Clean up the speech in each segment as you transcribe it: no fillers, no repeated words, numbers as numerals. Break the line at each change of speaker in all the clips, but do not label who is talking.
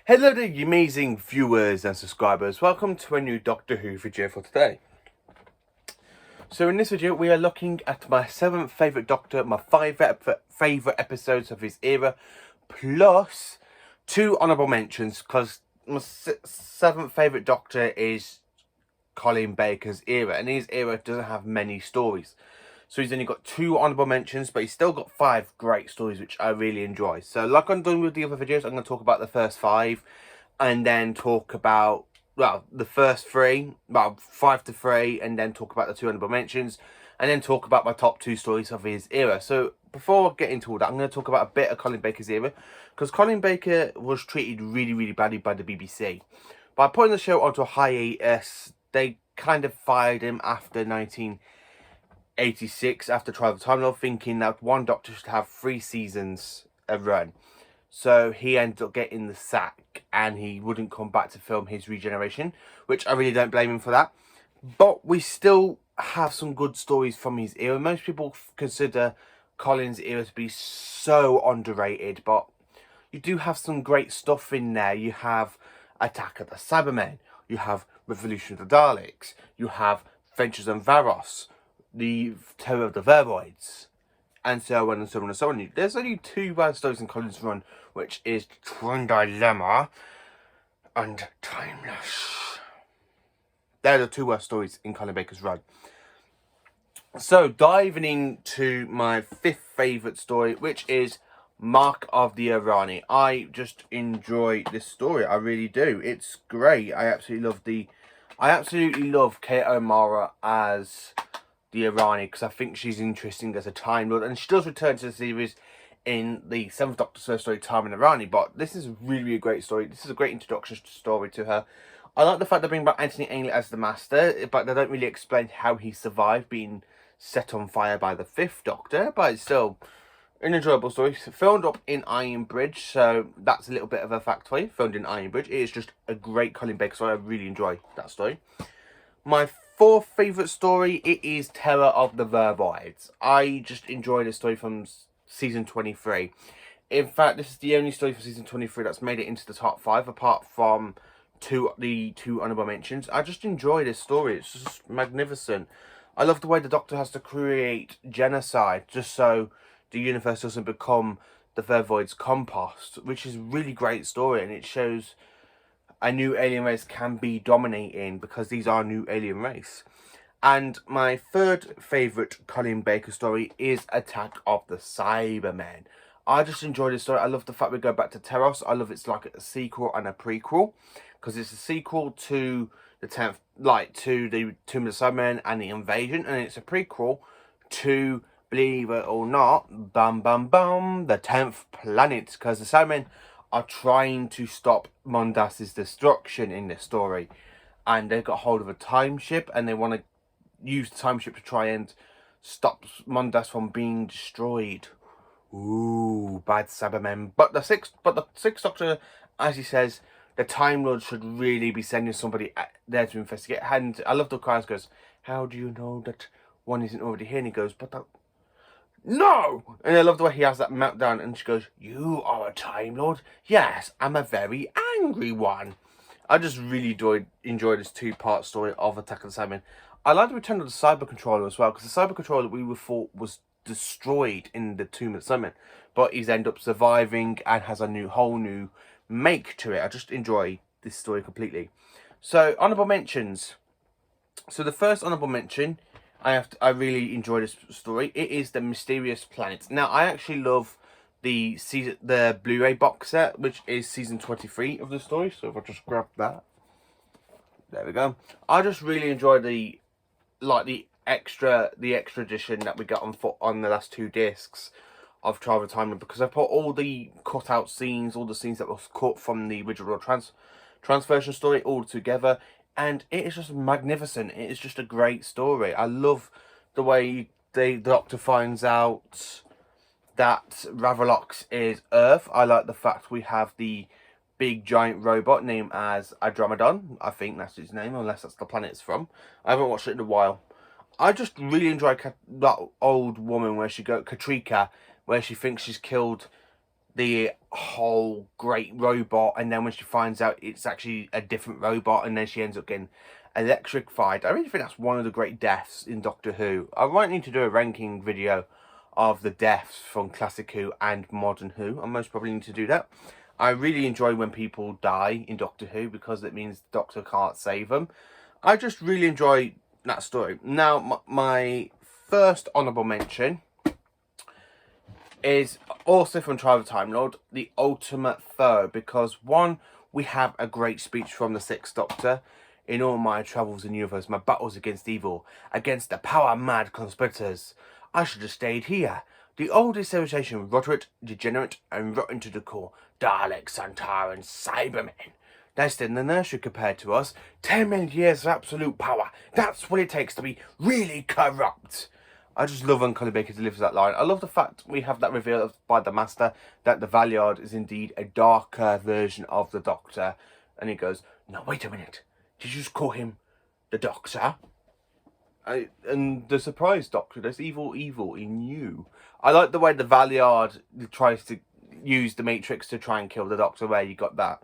Hello there, you amazing viewers and subscribers. Welcome to a new Doctor Who video for today. So in this video, we are looking at my 7th favourite Doctor, my 5 favourite episodes of his era, plus 2 honourable mentions, because my 7th favourite Doctor is Colin Baker's era, and his era doesn't have many stories. So he's only got 2 honourable mentions, but he's still got 5 great stories, which I really enjoy. So like I'm doing with the other videos, I'm going to talk about the first 5, and then talk about, well, the first 3, well, 5 to 3, and then talk about the 2 honourable mentions, and then talk about my top 2 stories of his era. So before I get into all that, I'm going to talk about a bit of Colin Baker's era, because Colin Baker was treated really, really badly by the BBC. By putting the show onto a hiatus, they kind of fired him after 1986, after Trial of the Time Lord, thinking that one Doctor should have 3 seasons a run. So he ended up getting the sack, and he wouldn't come back to film his regeneration, which I really don't blame him for that. But we still have some good stories from his era. Most people consider Colin's era to be so underrated, but you do have some great stuff in there. You have Attack of the Cybermen, you have Revolution of the Daleks, you have Ventures on Varos, the Terror of the Vervoids, and so on and so on and so on. There's only 2 bad stories in Colin's run, which is Twin Dilemma and Timeless. They're the 2 worst stories in Colin Baker's run. So, diving into my 5th favourite story, which is Mark of the Irani. I just enjoy this story. I really do. It's great. I absolutely love Kate O'Mara as the Irani, because I think she's interesting as a Time Lord, and she does return to the series in the 7th Doctor's first story, Time in Irani. But this is really a great story. This is a great introduction story to her. I like the fact they bring back Anthony Ainley as the Master, but they don't really explain how he survived being set on fire by the 5th Doctor. But it's still an enjoyable story. Filmed up in Ironbridge, so that's a little bit of a factoid. Filmed in Ironbridge. It is just a great Colin Baker story. I really enjoy that story. My 4th favourite story, it is Terror of the Vervoids. I just enjoy this story from season 23. In fact, this is the only story for season 23 that's made it into the top 5, apart from the 2 honourable mentions. I just enjoy this story. It's just magnificent. I love the way the Doctor has to create genocide just so the universe doesn't become the Vervoid's compost, which is a really great story, and it shows a new alien race can be dominating, because these are a new alien race. And my 3rd favourite Colin Baker story is Attack of the Cybermen. I just enjoy this story. I love the fact we go back to Teros. I love it's like a sequel and a prequel, because it's a sequel to the 10th, like to the Tomb of the Cybermen and the Invasion, and it's a prequel to, believe it or not, the 10th planet, because the Cybermen are trying to stop Mondas's destruction in this story, and they've got hold of a time ship, and they want to use the time ship to try and stop Mondas from being destroyed. Ooh, bad Cybermen. But the sixth Doctor, as he says, the Time Lord should really be sending somebody there to investigate. And I love the cries goes, "How do you know that one isn't already here?" And he goes, "But that, no!" And I love the way he has that meltdown, and she goes, "You are a Time Lord?" "Yes, I'm a very angry one." I just really enjoyed this 2-part story of Attack of the Cybermen. I like the return of the Cyber Controller as well, because the Cyber Controller we were thought was destroyed in the Tomb of the Cybermen, but he's ended up surviving and has a whole new make to it. I just enjoy this story completely. So, honourable mentions. So the first honourable mention, I really enjoy this story. It is The Mysterious Planet. Now, I actually love the Blu-ray box set, which is season 23 of the story. So if I just grab that, there we go. I just really enjoy the extra edition that we got on the last 2 discs of Trial of the Time, because I put all the cut out scenes, all the scenes that was cut from the original transversion story all together, and it is just magnificent. It is just a great story. I love the way the Doctor finds out that Ravalox is Earth. I like the fact we have the big giant robot named as Andromedon. I think that's his name, unless that's the planet it's from. I haven't watched it in a while. I just really enjoy that old woman where she goes, Katrika, where she thinks she's killed the whole great robot, and then when she finds out it's actually a different robot, and then she ends up getting electrified. I really think that's one of the great deaths in Doctor Who. I might need to do a ranking video of the deaths from Classic Who and Modern Who. I most probably need to do that. I really enjoy when people die in Doctor Who because it means the Doctor can't save them. I just really enjoy that story. Now, my first honourable mention is also from Trial of the Time Lord, The Ultimate Foe, because one, we have a great speech from the Sixth Doctor. In all my travels in the universe, my battles against evil, against the power-mad conspirators, I should have stayed here. The oldest civilization, Roderick, degenerate, and rotten to the core. Daleks, Santarans, Cybermen. They're still in the nursery compared to us. 10 million years of absolute power. That's what it takes to be really corrupt. I just love when Colin Baker delivers that line. I love the fact we have that reveal by the Master that the Valeyard is indeed a darker version of the Doctor. And he goes, no, wait a minute. Did you just call him the Doctor? And the surprise Doctor, there's evil in you. I like the way the Valeyard tries to use the Matrix to try and kill the Doctor, where you got that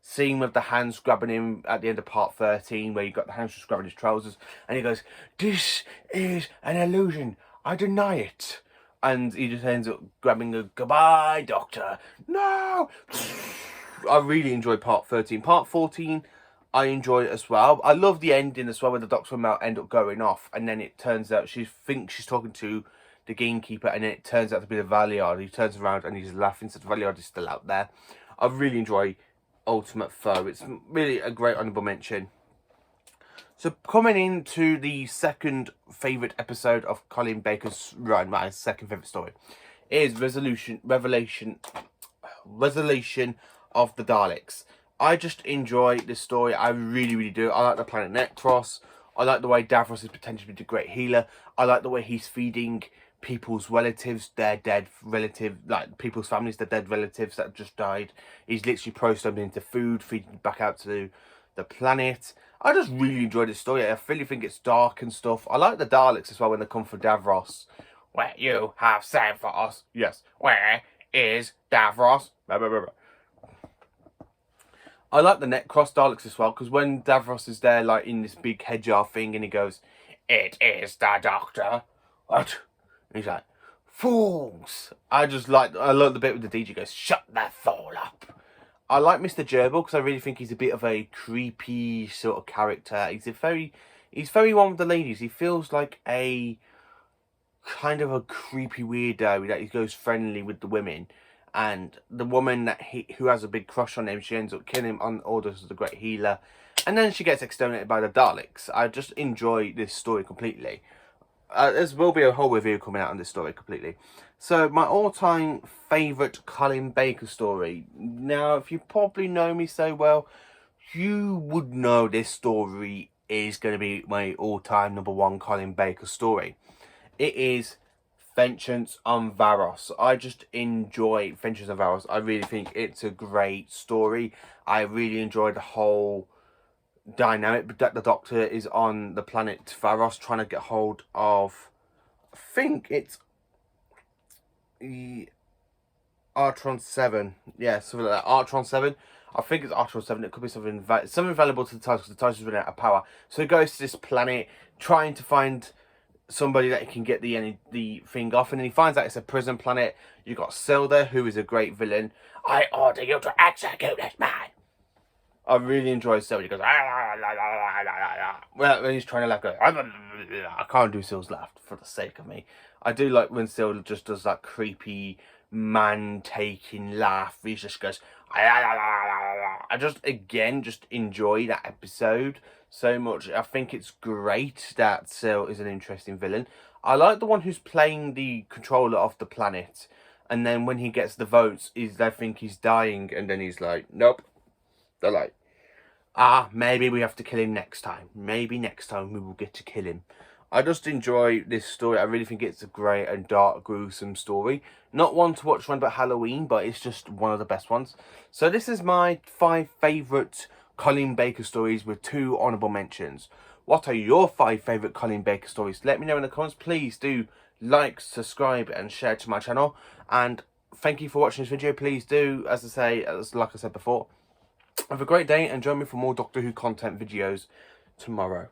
scene with the hands grabbing him at the end of part 13, where you got the hands just grabbing his trousers, and he goes, this is an illusion, I deny it. And he just ends up grabbing a goodbye, Doctor. No! I really enjoyed part 13. Part 14, I enjoy it as well. I love the ending as well, where the Doctor and Mel end up going off, and then it turns out she thinks she's talking to the gamekeeper, and then it turns out to be the Valeyard. He turns around and he's laughing, so the Valeyard is still out there. I really enjoy Ultimate Foe. It's really a great honourable mention. So coming into the second favourite episode of Colin Baker's run, my second favourite story, is Revelation of the Daleks. I just enjoy this story. I really do. I like the planet Necros. I like the way Davros is potentially the great healer. I like the way he's feeding people's relatives, their dead relative, like people's families, their dead relatives that have just died. He's literally processed them into food, feeding back out to the planet. I just really enjoy this story. I really think it's dark and stuff. I like the Daleks as well when they come for Davros. Where you have sent for us. Yes. Where is Davros? Blah, blah, blah, blah. I like the Necros Daleks as well, because when Davros is there, like, in this big headjar thing, and he goes, it is the Doctor. What? And he's like, fools. I love the bit with the DJ goes, shut that fool up. I like Mr. Gerbil, because I really think he's a bit of a creepy sort of character. He's very one with the ladies. He feels like a kind of a creepy weirdo that he goes friendly with the women. And the woman that who has a big crush on him, she ends up killing him on orders of the great healer. And then she gets exterminated by the Daleks. I just enjoy this story completely. There will be a whole review coming out on this story completely. So, my all-time favourite Colin Baker story. Now, if you probably know me so well, you would know this story is going to be my all-time #1 Colin Baker story. It is Vengeance on Varos. I just enjoy Vengeance on Varos. I really think it's a great story. I really enjoy the whole dynamic that the Doctor is on the planet Varos trying to get hold of, I think it's Artron 7. Yeah, something like that. Artron 7. I think it's Artron 7. It could be something valuable to the TARDIS, because the TARDIS is running out of power. So he goes to this planet trying to find somebody that he can get the thing off, and then he finds out it's a prison planet. You got Silda, who is a great villain. I order you to execute this man. I really enjoy Sil. He goes, well, when he's trying to laugh, go, I can't do Sil's laugh for the sake of me. I do like when Sil just does that creepy man-taking laugh. He just goes, I just enjoy that episode so much. I think it's great that Sil is an interesting villain. I like the one who's playing the controller of the planet, and then when he gets the votes, they think he's dying, and then he's like, nope. They're like, maybe we have to kill him next time. Maybe next time we will get to kill him. I just enjoy this story. I really think it's a great and dark, gruesome story. Not one to watch around about Halloween, but it's just one of the best ones. So this is my 5 favourite Colin Baker stories with 2 honourable mentions. What are your 5 favourite Colin Baker stories? Let me know in the comments. Please do like, subscribe and share to my channel. And thank you for watching this video. Please do, like I said before, have a great day and join me for more Doctor Who content videos tomorrow.